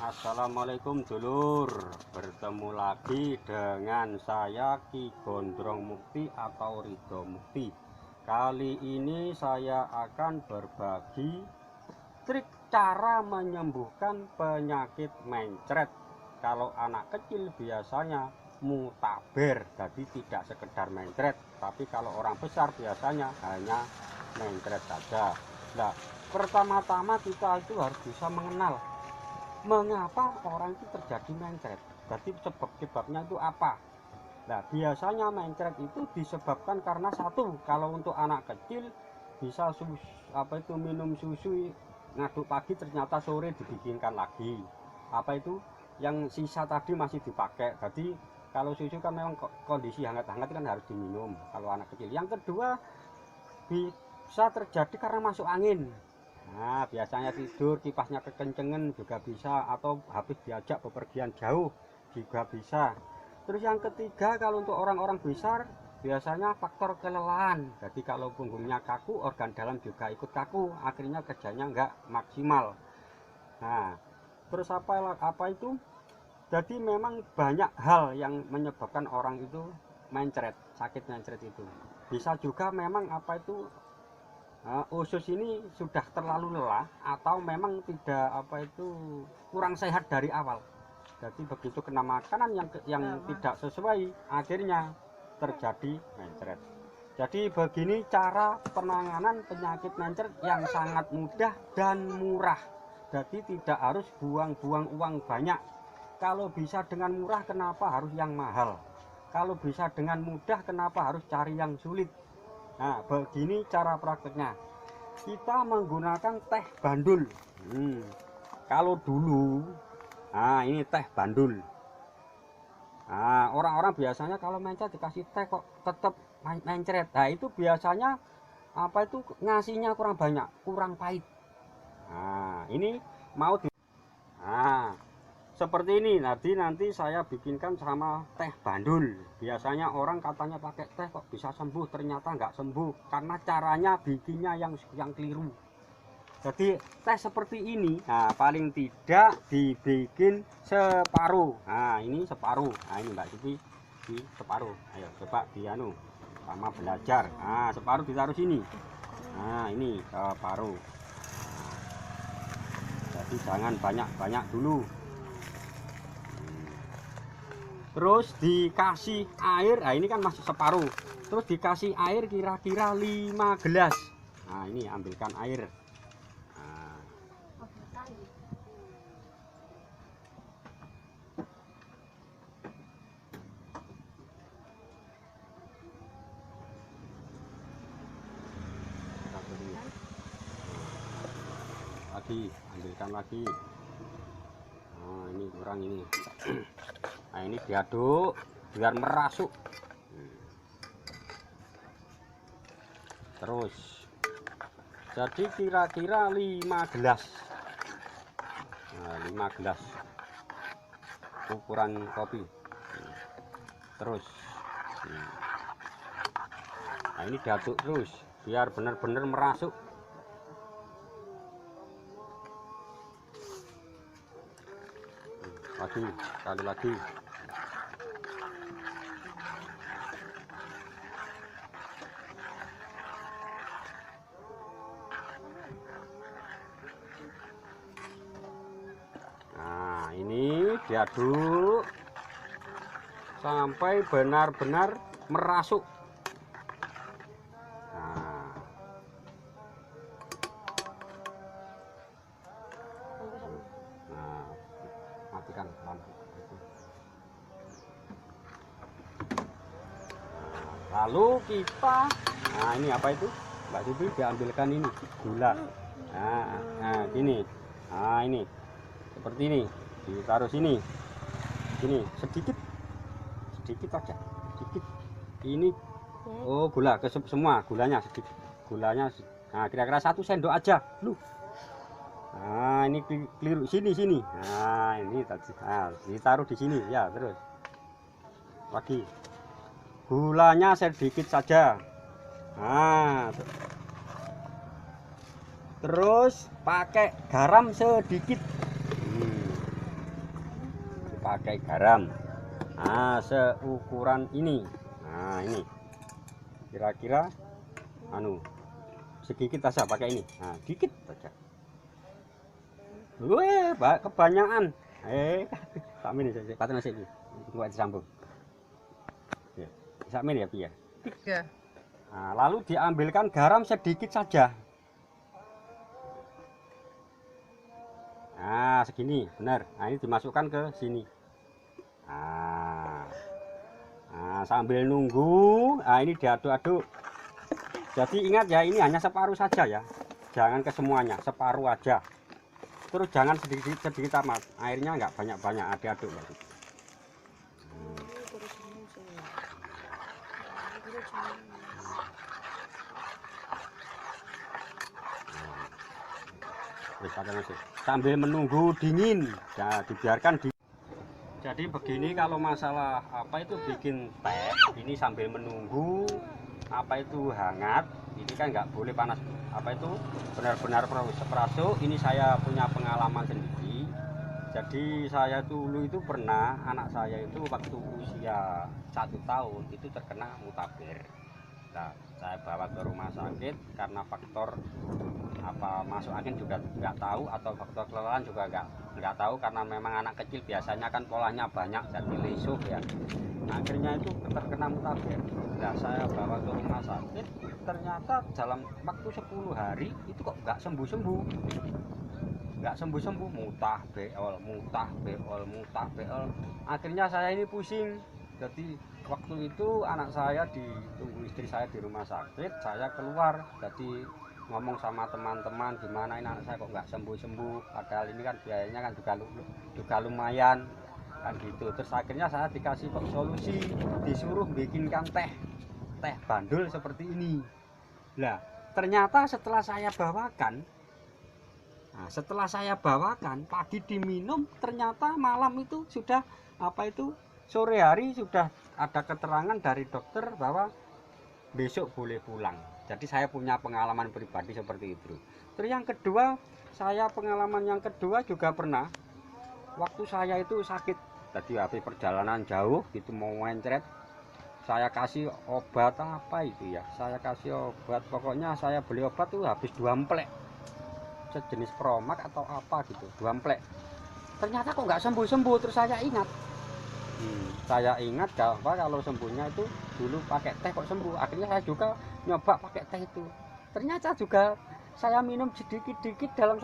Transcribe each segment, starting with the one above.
Assalamualaikum dulur, bertemu lagi dengan saya Ki Gondrong Mukti atau Ridho Mukti. Kali ini saya akan berbagi trik cara menyembuhkan penyakit mencret. Kalau anak kecil biasanya mutaber, jadi tidak sekedar mencret, tapi kalau orang besar biasanya hanya mencret saja. Nah, pertama-tama kita itu harus bisa mengenal mengapa orang itu terjadi mencret. Jadi sebabnya itu apa? Nah, biasanya mencret itu disebabkan karena satu, kalau untuk anak kecil bisa minum susu ngaduk pagi ternyata sore dibikinkan lagi. Apa itu yang sisa tadi masih dipakai. Jadi kalau susu kan memang kondisi hangat-hangat kan harus diminum kalau anak kecil. Yang kedua, bisa terjadi karena masuk angin. Nah, biasanya tidur kipasnya kekencengan juga bisa, atau habis diajak bepergian jauh juga bisa. Terus yang ketiga, kalau untuk orang-orang besar biasanya faktor kelelahan. Jadi kalau punggungnya kaku, organ dalam juga ikut kaku, akhirnya kerjanya nggak maksimal. Nah, terus apa itu? Jadi memang banyak hal yang menyebabkan orang itu mencret, sakit mencret itu. Bisa juga memang usus ini sudah terlalu lelah atau memang kurang sehat dari awal. Jadi begitu kena makanan yang tidak sesuai, akhirnya terjadi mencret. Jadi begini cara penanganan penyakit mencret yang sangat mudah dan murah. Jadi tidak harus buang-buang uang banyak. Kalau bisa dengan murah, kenapa harus yang mahal? Kalau bisa dengan mudah, kenapa harus cari yang sulit? Nah, begini cara prakteknya. Kita menggunakan teh bandul. Kalau dulu, ini teh bandul. Nah, orang-orang biasanya kalau mencret dikasih teh kok tetap mencret. Nah, itu biasanya ngasihnya kurang banyak, kurang pahit. Nah, ini mau di seperti ini. Nanti saya bikinkan sama teh bandul. Biasanya orang katanya pakai teh kok bisa sembuh, ternyata nggak sembuh karena caranya bikinnya yang keliru. Jadi teh seperti ini, paling tidak dibikin separuh. Nah, ini separuh. Nah, ini Mbak Supi di separuh. Ayo coba sama belajar. Nah, separuh ditaruh sini. Nah, ini separuh. Jadi jangan banyak-banyak dulu. Terus dikasih air. Nah, ini kan masih separuh. Terus dikasih air kira-kira 5 gelas. Nah, ini ambilkan air. Nah. Ambilkan lagi. Nah, ini kurang ini. Nah, ini diaduk biar merasuk. Terus jadi kira-kira 5 gelas. Nah, 5 gelas ukuran kopi. Terus nah, ini diaduk terus biar benar-benar merasuk. Sekali lagi. Nah, ini diaduk sampai benar-benar merasuk. Matikan lampu. Lalu kita, ini apa itu Mbak Subi, diambilkan ini gula. Nah, gini. Nah, ini seperti ini, ditaruh sini sedikit aja, sedikit. Ini gula semua, gulanya sedikit, nah kira-kira 1 sendok aja lu. Nah, ini keliru sini. Nah, ini tadi. Nah, ditaruh di sini ya, terus lagi. Gulanya sedikit saja. Nah, terus pakai garam sedikit. pakai garam. Nah, seukuran ini. Nah, ini kira-kira sedikit saja pakai ini. Nah, dikit saja. Weh, kebanyakan. Sak ini saja. Patut nasi ini. Buat disambung. Ya, sak ini ya, Pi ya. 3. Nah, lalu diambilkan garam sedikit saja. Nah, segini, benar. Nah, ini dimasukkan ke sini. Nah, sambil nunggu, ini diaduk-aduk. Jadi ingat ya, ini hanya separuh saja ya. Jangan ke semuanya, separuh aja. Terus jangan sedikit amat. Airnya nggak banyak-banyak, aduk-aduk ya. Sambil menunggu dingin, ya dibiarkan di. Jadi begini, kalau masalah apa itu bikin teh, ini sambil menunggu apa itu hangat, ini kan nggak boleh panas. Apa itu benar-benar espresso. Ini saya punya pengalaman sendiri. Jadi saya dulu itu pernah, anak saya itu waktu usia 1 tahun itu terkena mutabir. Nah, saya bawa ke rumah sakit karena faktor apa masuk angin juga nggak tahu, atau faktor kelelahan juga nggak tahu, karena memang anak kecil biasanya kan polanya banyak jadi lesuh ya. Nah, akhirnya itu terkena mutabir. Nah, saya bawa ke rumah sakit, ternyata dalam waktu 10 hari itu kok nggak sembuh-sembuh, mutah beol. Akhirnya saya ini pusing. Jadi waktu itu anak saya ditunggu istri saya di rumah sakit, saya keluar. Jadi ngomong sama teman-teman, gimana ini anak saya kok nggak sembuh-sembuh, padahal ini kan biayanya kan juga lumayan kan gitu. Terus akhirnya saya dikasih kok solusi, disuruh bikinkan teh bandul seperti ini. Nah, ternyata setelah saya bawakan pagi diminum, ternyata malam itu sudah sore hari sudah ada keterangan dari dokter bahwa besok boleh pulang. Jadi saya punya pengalaman pribadi seperti itu. Terus yang kedua, pengalaman yang kedua juga pernah waktu saya itu sakit. Tadi habis perjalanan jauh gitu mau mencret, saya kasih obat apa itu ya, pokoknya saya beli obat tuh habis 2 emplek, sejenis Promax atau apa gitu, 2 emplek. Ternyata kok nggak sembuh-sembuh. Terus saya ingat kalau sembuhnya itu dulu pakai teh kok sembuh. Akhirnya saya juga nyoba pakai teh itu, ternyata juga saya minum sedikit-sedikit dalam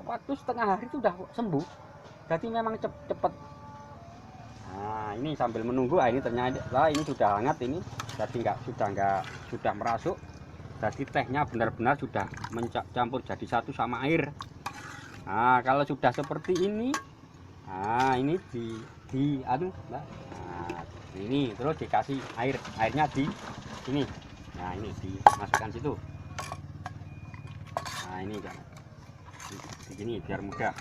waktu setengah hari itu sudah sembuh. Jadi memang cepet. Nah, ini sambil menunggu, ini ternyata ini sudah hangat ini, jadi sudah merasuk. Jadi tehnya benar-benar sudah mencampur jadi satu sama air. Nah, kalau sudah seperti ini, ini ini terus dikasih airnya di sini. Nah, ini dimasukkan situ. Nah, ini kan begini biar mudah.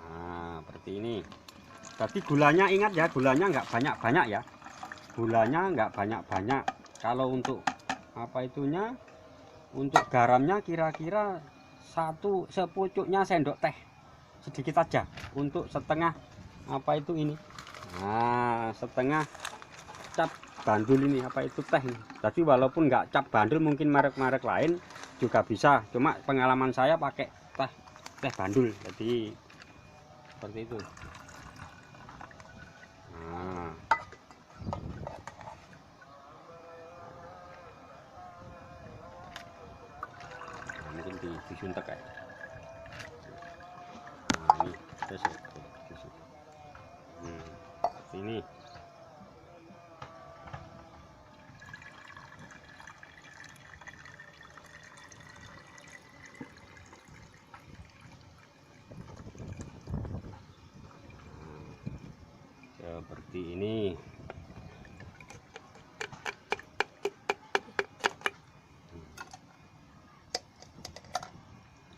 Nah, seperti ini. Tapi gulanya ingat ya, gulanya nggak banyak-banyak ya. Kalau untuk untuk garamnya kira-kira sepucuknya sendok teh, sedikit aja untuk setengah ini. Nah, setengah cap bandul ini teh ini. Jadi walaupun nggak cap bandul, mungkin merek-merek lain juga bisa, cuma pengalaman saya pakai teh bandul, jadi seperti itu. Nah, mungkin disuntek kayak. Nah, ini terus ini seperti ini.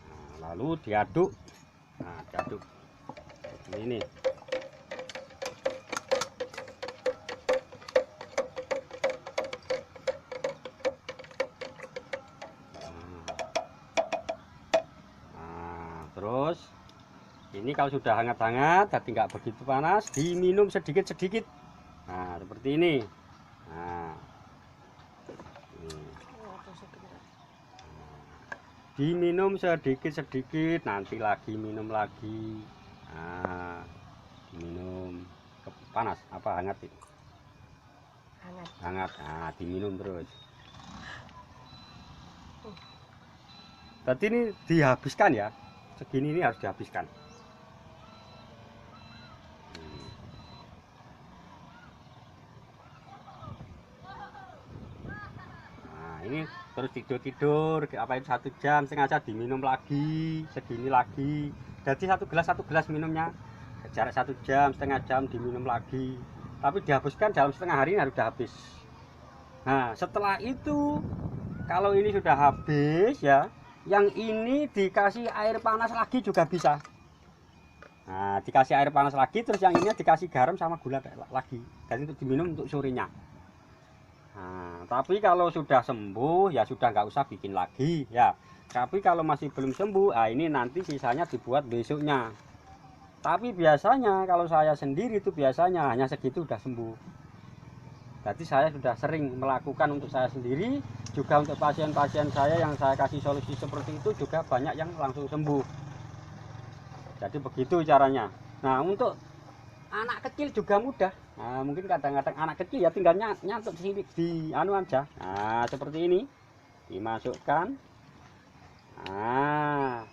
Nah, lalu diaduk. Nah, diaduk ini. terus ini kalau sudah hangat-hangat, tapi nggak begitu panas, diminum sedikit-sedikit. Nah, seperti ini. Nah, diminum sedikit-sedikit, nanti lagi minum lagi. Nah, minum panas apa hangat itu? Hangat. Nah, diminum terus. Tadi ini dihabiskan ya, segini ini harus dihabiskan. Ini terus tidur apa itu 1 jam sengaja diminum lagi segini lagi, jadi satu gelas minumnya jarak 1 jam setengah jam diminum lagi, tapi dihapuskan dalam setengah hari ini harus sudah habis. Nah setelah itu kalau ini sudah habis ya, yang ini dikasih air panas lagi juga bisa. Nah dikasih air panas lagi, terus yang ini dikasih garam sama gula lagi, dan untuk diminum untuk sorenya. Nah, tapi kalau sudah sembuh ya sudah nggak usah bikin lagi ya. Tapi kalau masih belum sembuh, ini nanti sisanya dibuat besoknya. Tapi biasanya kalau saya sendiri itu biasanya hanya segitu sudah sembuh. Jadi saya sudah sering melakukan untuk saya sendiri, juga untuk pasien-pasien saya yang saya kasih solusi seperti itu juga banyak yang langsung sembuh. Jadi begitu caranya. Nah untuk anak kecil juga mudah. Nah, mungkin kadang-kadang anak kecil ya tinggal nyantuk di sini di anu aja. Nah, seperti ini. Dimasukkan. Nah.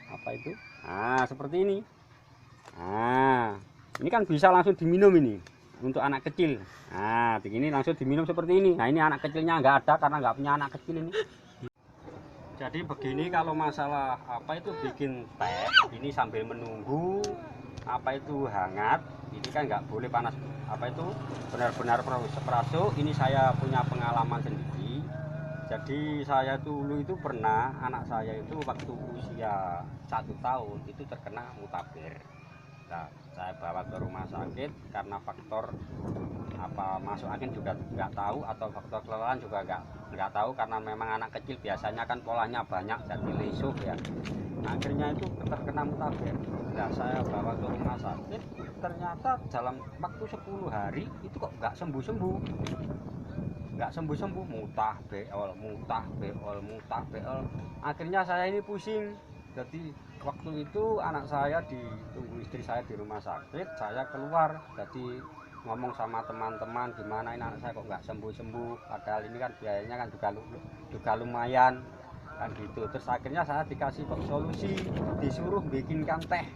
Apa itu? Nah, seperti ini. Nah, ini kan bisa langsung diminum ini untuk anak kecil. Nah, begini langsung diminum seperti ini. Nah, ini anak kecilnya nggak ada karena nggak punya anak kecil ini. Jadi begini kalau masalah apa itu bikin teh, ini sambil menunggu apa itu hangat, ini kan nggak boleh panas, apa itu benar-benar espresso. Ini saya punya pengalaman sendiri. Jadi saya dulu itu pernah, anak saya itu waktu usia 1 tahun itu terkena mutabir. Nah, saya bawa ke rumah sakit karena faktor apa masuk angin juga nggak tahu, atau faktor kelelahan juga nggak tahu, karena memang anak kecil biasanya kan polanya banyak jadi lesuh ya. Nah, akhirnya itu terkena mutabir. Nah saya bawa ke rumah sakit, ternyata dalam waktu 10 hari itu kok nggak sembuh-sembuh, mutah beol. Akhirnya saya ini pusing. Jadi waktu itu anak saya ditunggu istri saya di rumah sakit, saya keluar, jadi ngomong sama teman-teman gimana ini anak saya kok nggak sembuh-sembuh, padahal ini kan biayanya kan juga lumayan kan gitu. Terus akhirnya saya dikasih kok solusi, disuruh bikinkan teh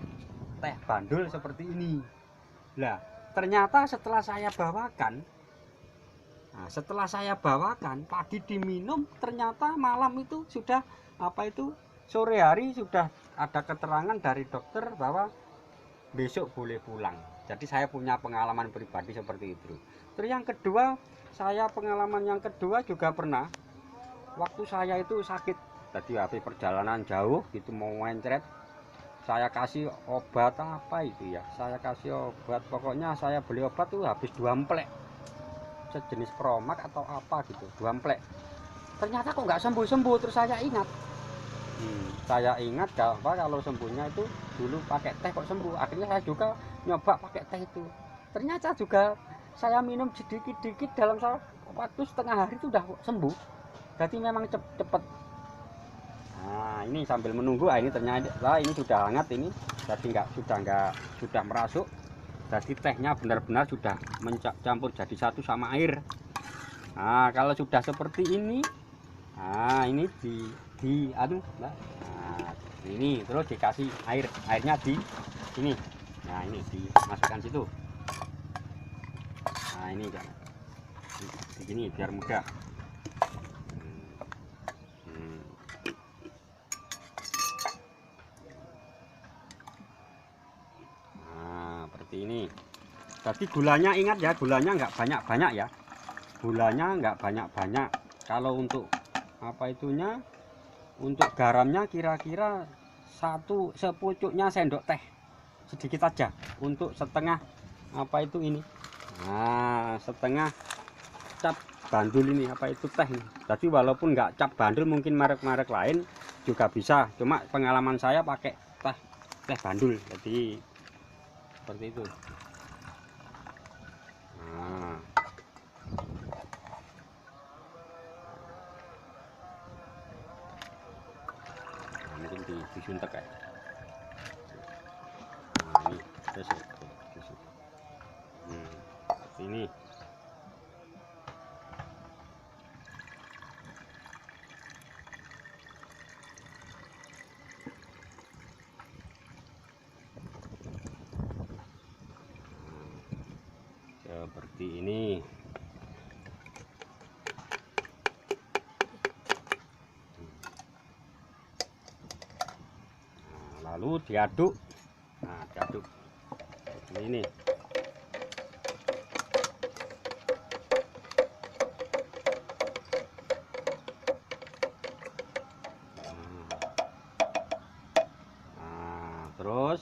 bandul seperti ini. Nah ternyata setelah saya bawakan pagi diminum, ternyata malam itu sudah apa itu sore hari sudah ada keterangan dari dokter bahwa besok boleh pulang. Jadi saya punya pengalaman pribadi seperti itu. Terus yang kedua, saya pengalaman yang kedua juga pernah waktu saya itu sakit, jadi habis perjalanan jauh gitu mau mencret, saya kasih obat apa itu ya, saya kasih obat, pokoknya saya beli obat tuh habis 2 emplek, sejenis Promax atau apa gitu, 2 emplek. Ternyata kok nggak sembuh-sembuh. Terus saya ingat kalau sembuhnya itu dulu pakai teh kok sembuh. Akhirnya saya juga nyoba pakai teh itu, ternyata juga saya minum sedikit-sedikit dalam waktu setengah hari itu udah sembuh. Jadi memang cepet. Nah ini sambil menunggu, ini ternyata ini sudah hangat ini, jadi sudah merasuk, jadi tehnya benar-benar sudah mencampur jadi satu sama air. Nah kalau sudah seperti ini, nah ini nah ini terus dikasih airnya di sini. Nah ini dimasukkan situ. Nah ini kan begini biar mudah. Nah seperti ini. Jadi gulanya ingat ya, gulanya nggak banyak-banyak ya, gulanya nggak banyak-banyak. Kalau untuk apa itunya, untuk garamnya kira-kira sepucuknya sendok teh, sedikit aja, untuk setengah apa itu ini. Nah setengah cap bandul ini apa itu teh ini. Jadi walaupun nggak cap bandul, mungkin merek-merek lain, juga bisa, cuma pengalaman saya pakai teh bandul, jadi seperti itu. Nah, mungkin disuntek ya. Nah, ini terus seperti ini. Seperti ini. Nah, lalu diaduk. Nah, diaduk seperti ini. Nah, terus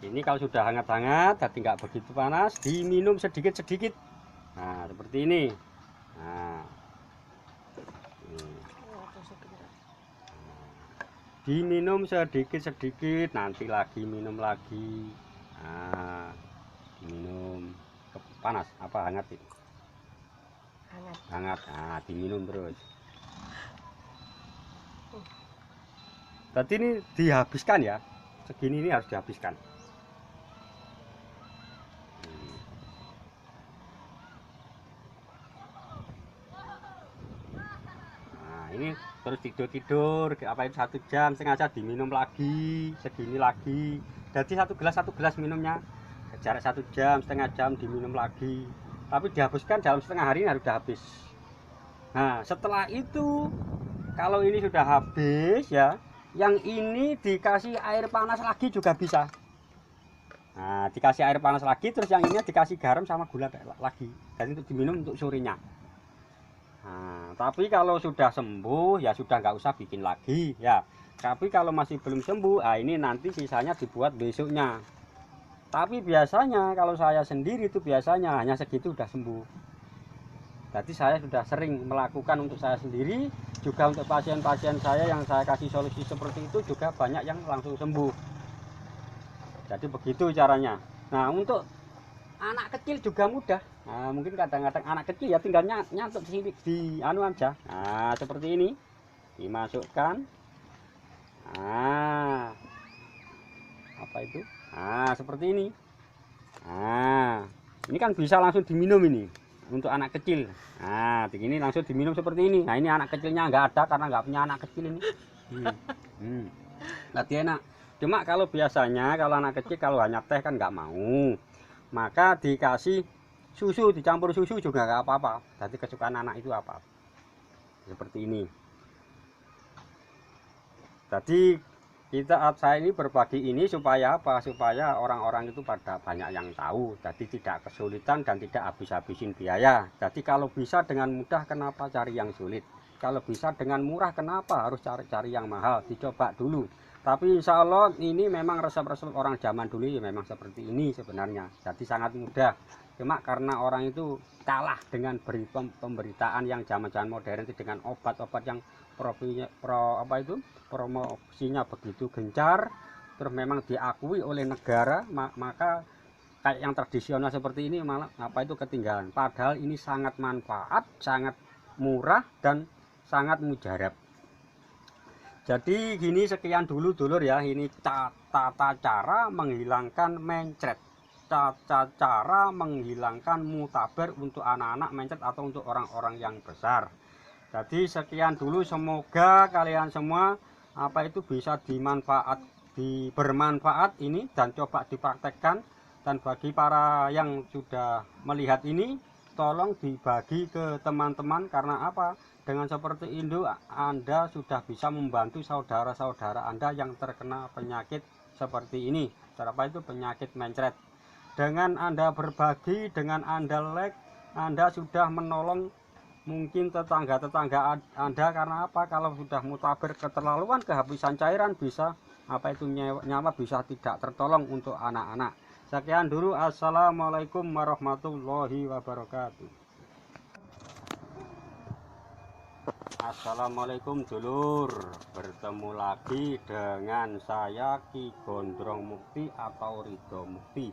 ini kalau sudah hangat-hangat, jadi nggak begitu panas, diminum sedikit-sedikit. Nah, seperti ini. Nah, diminum sedikit-sedikit, nanti lagi minum lagi. Nah, diminum panas apa hangat itu? Hangat. Nah, diminum terus. Berarti ini dihabiskan ya, segini ini harus dihabiskan. Ini terus tidur apa itu 1 jam sengaja diminum lagi segini lagi, jadi satu gelas minumnya jarak 1 jam setengah jam diminum lagi, tapi dihabiskan dalam setengah hari harus sudah habis. Nah, setelah itu kalau ini sudah habis ya, yang ini dikasih air panas lagi juga bisa. Nah, dikasih air panas lagi, terus yang ini dikasih garam sama gula lagi, dan untuk diminum untuk sorenya. Nah, tapi kalau sudah sembuh ya sudah nggak usah bikin lagi ya. Tapi kalau masih belum sembuh, ini nanti sisanya dibuat besoknya. Tapi biasanya kalau saya sendiri itu biasanya hanya segitu sudah sembuh. Jadi saya sudah sering melakukan untuk saya sendiri, juga untuk pasien-pasien saya yang saya kasih solusi seperti itu juga banyak yang langsung sembuh. Jadi begitu caranya. Nah, untuk anak kecil juga mudah. Nah, mungkin kadang-kadang anak kecil ya tinggal nyantuk di anu aja. Nah, seperti ini dimasukkan. Nah, apa itu? Nah, seperti ini. Nah, ini kan bisa langsung diminum ini untuk anak kecil. Nah, begini langsung diminum seperti ini. Nah, ini anak kecilnya nggak ada karena nggak punya anak kecil ini. Nanti enak. Cuma kalau biasanya kalau anak kecil kalau hanya teh kan nggak mau, maka dikasih susu, dicampur susu juga nggak apa-apa. Jadi kesukaan anak itu apa seperti ini. Jadi saya ini berbagi ini supaya apa? Supaya orang-orang itu pada banyak yang tahu, jadi tidak kesulitan dan tidak habis-habisin biaya. Jadi kalau bisa dengan mudah, kenapa cari yang sulit? Kalau bisa dengan murah, kenapa harus cari yang mahal? Dicoba dulu. Tapi insya Allah ini memang resep-resep orang zaman dulu ya memang seperti ini sebenarnya. Jadi sangat mudah. Cuma karena orang itu kalah dengan pemberitaan yang zaman-zaman modern itu dengan obat-obat yang promosinya begitu gencar, terus memang diakui oleh negara, maka kayak yang tradisional seperti ini malah itu ketinggalan. Padahal ini sangat manfaat, sangat murah dan sangat mujarab. Jadi gini, sekian dulu dulur ya, ini tata cara menghilangkan mencret, tata cara menghilangkan mutaber untuk anak-anak mencret atau untuk orang-orang yang besar. Jadi sekian dulu, semoga kalian semua bisa bermanfaat ini dan coba dipraktekkan. Dan bagi para yang sudah melihat ini, tolong dibagi ke teman-teman, karena apa? Dengan seperti itu Anda sudah bisa membantu saudara-saudara Anda yang terkena penyakit seperti ini. Itu penyakit mencret. Dengan Anda berbagi, dengan Anda like, Anda sudah menolong mungkin tetangga-tetangga Anda, karena apa? Kalau sudah mutaber keterlaluan, kehabisan cairan, bisa nyawa bisa tidak tertolong untuk anak-anak. Sekian dulu, assalamualaikum warahmatullahi wabarakatuh. Assalamualaikum dulur, bertemu lagi dengan saya Ki Gondrong Mukti atau Ridho Mukti.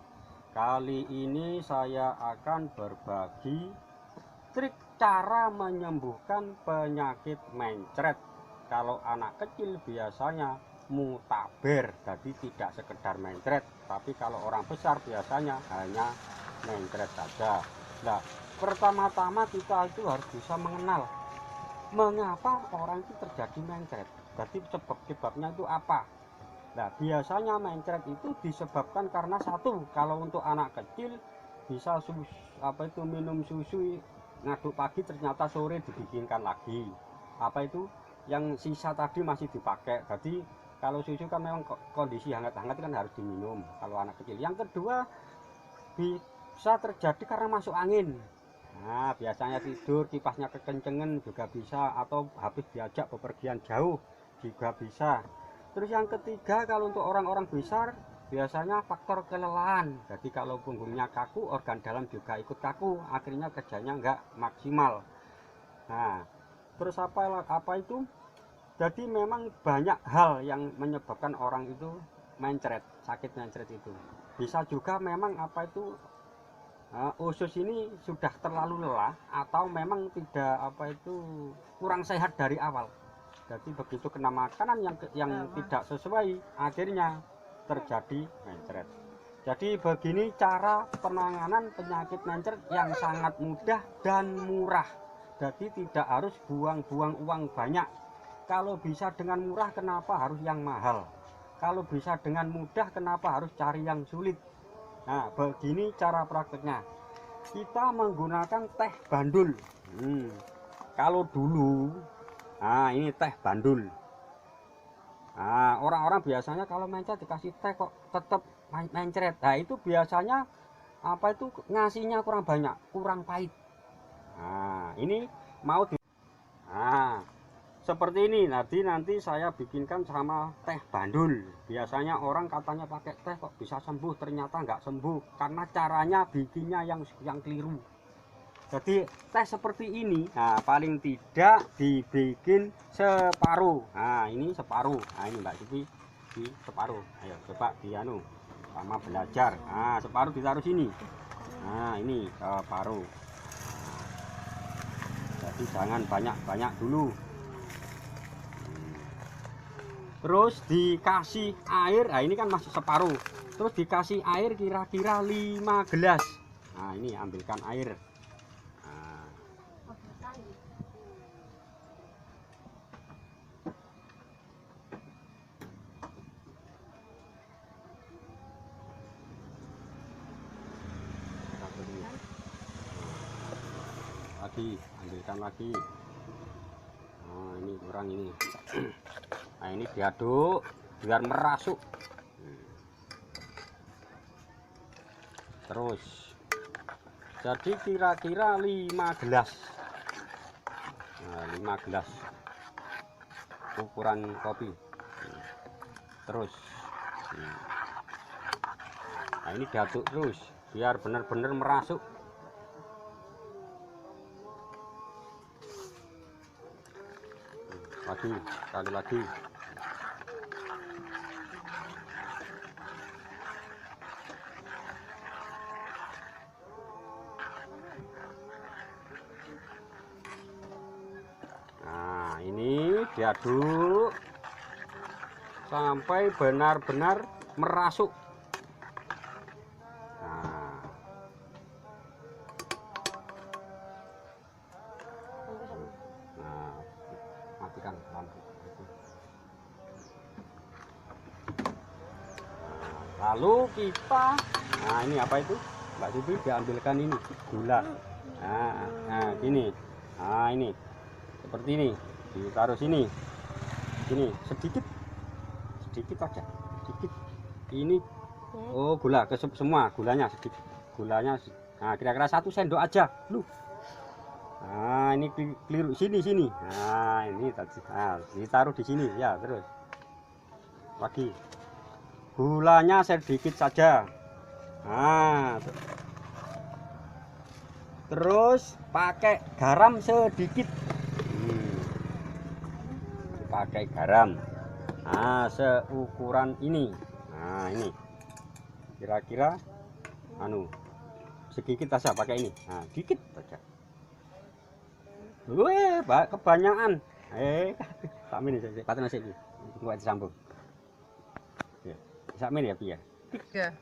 Kali ini saya akan berbagi trik cara menyembuhkan penyakit mencret. Kalau anak kecil biasanya mutaber, jadi tidak sekedar mencret, tapi kalau orang besar biasanya hanya mencret saja. Nah, pertama-tama kita itu harus bisa mengenal mengapa orang itu terjadi mencret. Jadi sebabnya itu apa? Nah, biasanya mencret itu disebabkan karena satu, kalau untuk anak kecil bisa minum susu ngaduk pagi ternyata sore dibikinkan lagi. Apa itu yang sisa tadi masih dipakai. Jadi kalau susu kan memang kondisi hangat-hangat kan harus diminum kalau anak kecil. Yang kedua, bisa terjadi karena masuk angin. Nah, biasanya tidur kipasnya kekencengan juga bisa, atau habis diajak bepergian jauh juga bisa. Terus yang ketiga, kalau untuk orang-orang besar biasanya faktor kelelahan. Jadi kalau punggungnya kaku, organ dalam juga ikut kaku, akhirnya kerjanya enggak maksimal. Nah, terus apa itu? Jadi memang banyak hal yang menyebabkan orang itu mencret, sakit mencret itu. Bisa juga memang usus ini sudah terlalu lelah atau memang tidak kurang sehat dari awal. Jadi begitu kena makanan yang tidak sesuai, akhirnya terjadi mencret. Jadi begini cara penanganan penyakit mencret yang sangat mudah dan murah. Jadi tidak harus buang-buang uang banyak. Kalau bisa dengan murah, kenapa harus yang mahal? Kalau bisa dengan mudah, kenapa harus cari yang sulit? Nah, begini cara prakteknya. Kita menggunakan teh bandul. Kalau dulu, ini teh bandul. Nah, orang-orang biasanya kalau mencret dikasih teh kok tetap mencret. Nah, itu biasanya ngasihnya kurang banyak, kurang pahit. Nah, ini mau seperti ini. Nanti saya bikinkan sama teh bandul. Biasanya orang katanya pakai teh kok bisa sembuh, ternyata nggak sembuh karena caranya bikinnya yang keliru. Jadi teh seperti ini, nah paling tidak dibikin separuh. Nah, ini separuh. Nah, ini Mbak Siti di separuh. Ayo coba sama belajar. Nah, separuh ditaruh sini. Nah, ini separuh. Jadi jangan banyak-banyak dulu. Terus dikasih air. Nah, ini kan masih separuh. Terus dikasih air kira-kira 5 gelas. Nah, ini ambilkan air. Ambilkan lagi. Nah, ini kurang ini. Nah, ini diaduk biar merasuk. Terus jadi kira-kira 5 gelas. Nah, 5 gelas ukuran kopi. Terus nah, ini diaduk terus biar benar-benar merasuk. Sekali lagi. Nah, ini diaduk sampai benar-benar merasuk. Matikan lampu. Lalu kita, nah ini apa itu Mbak Siti, diambilkan ini gula. Nah gini, nah ini seperti ini ditaruh sini sedikit aja, sedikit ini. Oh, gula semua gulanya sedikit, nah kira-kira 1 sendok aja lu. Nah, ini keliru sini. Nah, ini tadi. Nah, ditaruh di sini ya, terus lagi. Gulanya sedikit saja. Nah, terus pakai garam sedikit. pakai garam. Nah, seukuran ini. Nah, ini kira-kira sedikit saja pakai ini. Nah, dikit saja. Weh, kebanyakan. Tak ini saja. Patah nasi ini. Buat disambung. Ya, sak ya, Pi ya. 3.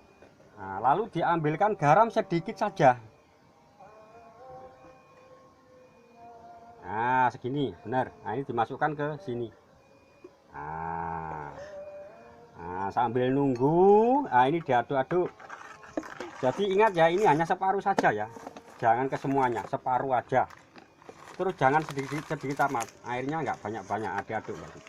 Nah, lalu diambilkan garam sedikit saja. Nah, segini, benar. Nah, ini dimasukkan ke sini. Nah, sambil nunggu, nah ini diaduk-aduk. Jadi ingat ya, ini hanya separuh saja ya. Jangan ke semuanya, separuh aja. Terus jangan sedikit amat. Airnya nggak banyak-banyak, aduk-aduk.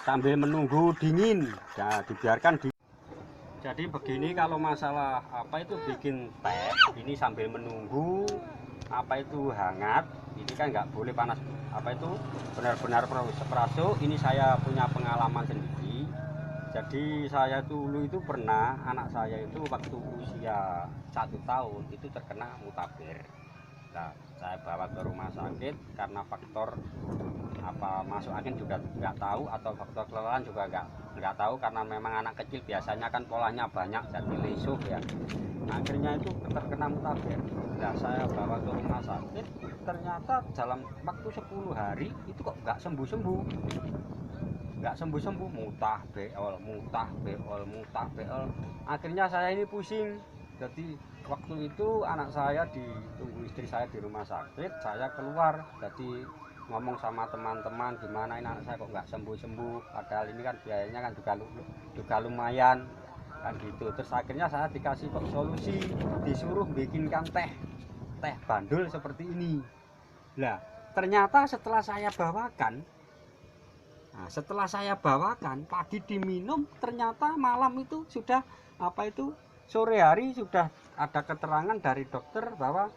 Sambil menunggu dingin, ya dibiarkan di. Jadi begini kalau masalah apa itu bikin teh, ini sambil menunggu apa itu hangat, ini kan nggak boleh panas, apa itu benar-benar espresso. Ini saya punya pengalaman sendiri. Jadi saya dulu itu pernah, anak saya itu waktu usia 1 tahun itu terkena mutabir. Nah, saya bawa ke rumah sakit karena faktor apa masuk angin juga nggak tahu, atau faktor kelelahan juga nggak tahu, karena memang anak kecil biasanya kan polanya banyak jadi lesuh ya. Akhirnya itu terkena mutabir. Nah, saya bawa ke rumah sakit, ternyata dalam waktu 10 hari itu kok nggak sembuh-sembuh, mutah beol. Akhirnya saya ini pusing. Jadi waktu itu anak saya ditunggu istri saya di rumah sakit, saya keluar. Jadi ngomong sama teman-teman, gimana ini anak saya kok nggak sembuh-sembuh, padahal ini kan biayanya kan juga lumayan kan gitu. Terus akhirnya saya dikasih solusi, disuruh bikinkan teh bandul seperti ini. Nah, ternyata setelah saya bawakan, pagi diminum, ternyata malam itu sudah sore hari sudah ada keterangan dari dokter bahwa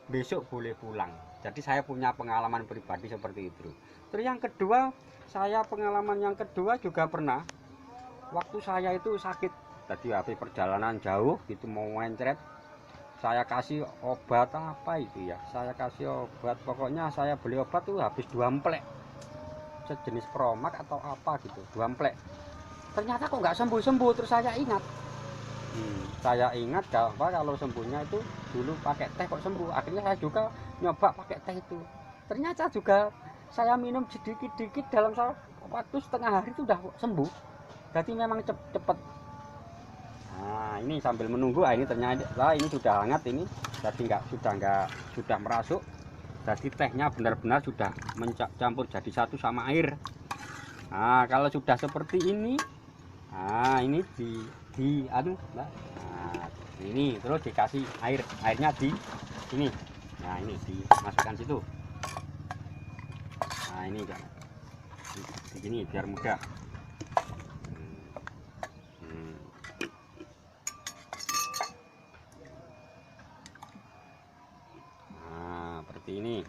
besok boleh pulang. Jadi saya punya pengalaman pribadi seperti itu. Terus yang kedua, pengalaman yang kedua juga pernah waktu saya itu sakit. Tadi habis perjalanan jauh gitu mau mencret, saya kasih obat apa itu ya, pokoknya saya beli obat tuh habis 2 emplek, sejenis Promax atau apa gitu, 2 emplek. Ternyata kok nggak sembuh-sembuh. Terus saya ingat kalau sembuhnya itu dulu pakai teh kok sembuh. Akhirnya saya juga nyoba pakai teh itu, ternyata juga saya minum sedikit-sedikit dalam waktu setengah hari itu udah sembuh. Jadi memang cepet. Nah, ini sambil menunggu, ini ternyata ini sudah hangat ini, jadi sudah merasuk. Jadi tehnya benar-benar sudah mencampur jadi satu sama air. Nah, kalau sudah seperti ini, nah ini ini terus dikasih airnya di sini. Nah, ini dimasukkan situ. Nah, ini begini biar mudah. Nah, seperti ini.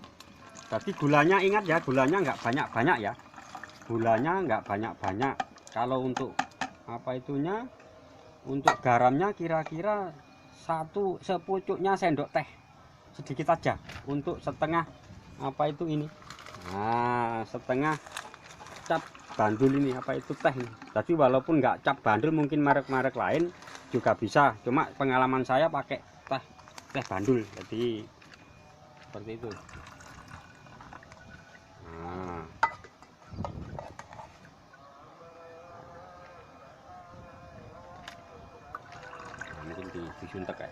Tapi gulanya ingat ya, gulanya nggak banyak-banyak ya. Kalau untuk untuk garamnya kira-kira sepucuknya sendok teh, sedikit aja untuk setengah ini. Nah, setengah cap bandul ini teh ini. Jadi walaupun nggak cap bandul, mungkin merek-merek lain juga bisa, cuma pengalaman saya pakai teh bandul, jadi seperti itu. Nah, mungkin disuntek ya.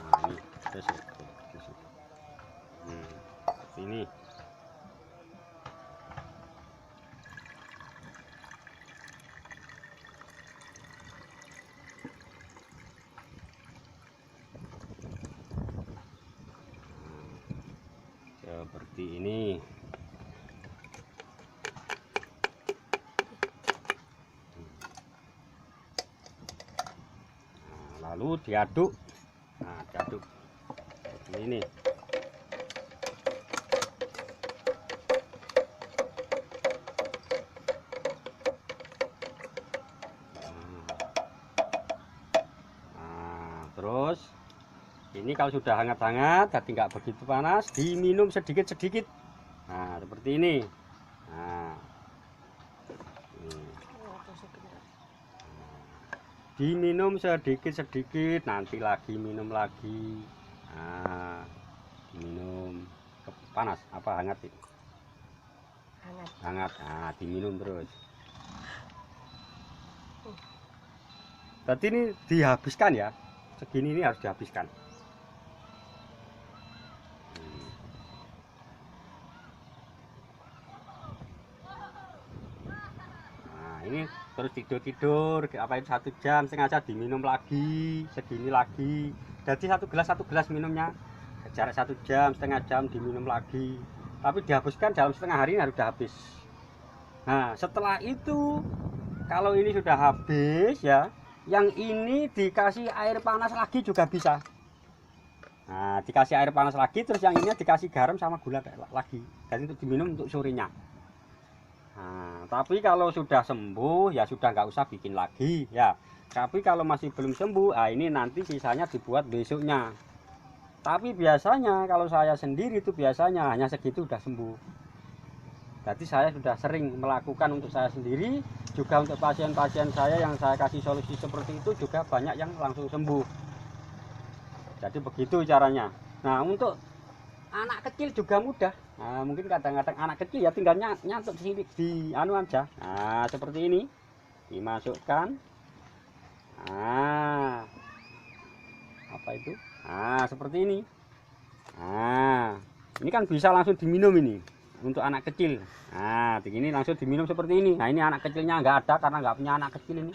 Nah, ini ini seperti ini. Nah, lalu diaduk. Nah, diaduk seperti ini. Ini kalau sudah hangat-hangat, tapi nggak begitu panas, diminum sedikit-sedikit. Nah, seperti ini. Nah, diminum sedikit-sedikit, nanti lagi minum lagi. Nah, diminum panas apa hangat itu? Hangat. Nah, diminum terus. Berarti ini dihabiskan ya, segini ini harus dihabiskan. Ini terus tidur apa itu 1 jam sengaja diminum lagi segini lagi, jadi satu gelas minumnya jarak 1 jam setengah jam diminum lagi, tapi dihapuskan dalam setengah hari ini harus habis. Nah setelah itu kalau ini sudah habis ya, yang ini dikasih air panas lagi juga bisa. Nah dikasih air panas lagi, terus yang ini dikasih garam sama gula lagi, jadi untuk diminum untuk sorenya. Nah, tapi kalau sudah sembuh ya sudah nggak usah bikin lagi ya. Tapi kalau masih belum sembuh, nah ini nanti sisanya dibuat besoknya. Tapi biasanya kalau saya sendiri itu biasanya hanya segitu sudah sembuh. Jadi saya sudah sering melakukan untuk saya sendiri, juga untuk pasien-pasien saya yang saya kasih solusi seperti itu juga banyak yang langsung sembuh. Jadi begitu caranya. Nah untuk anak kecil juga mudah. Nah, mungkin kadang-kadang anak kecil ya tinggal nyantuk di sini di anu aja. Nah, seperti ini. Dimasukkan. Nah. Apa itu? Nah, seperti ini. Nah, ini kan bisa langsung diminum ini untuk anak kecil. Nah, begini langsung diminum seperti ini. Nah, ini anak kecilnya nggak ada karena nggak punya anak kecil ini.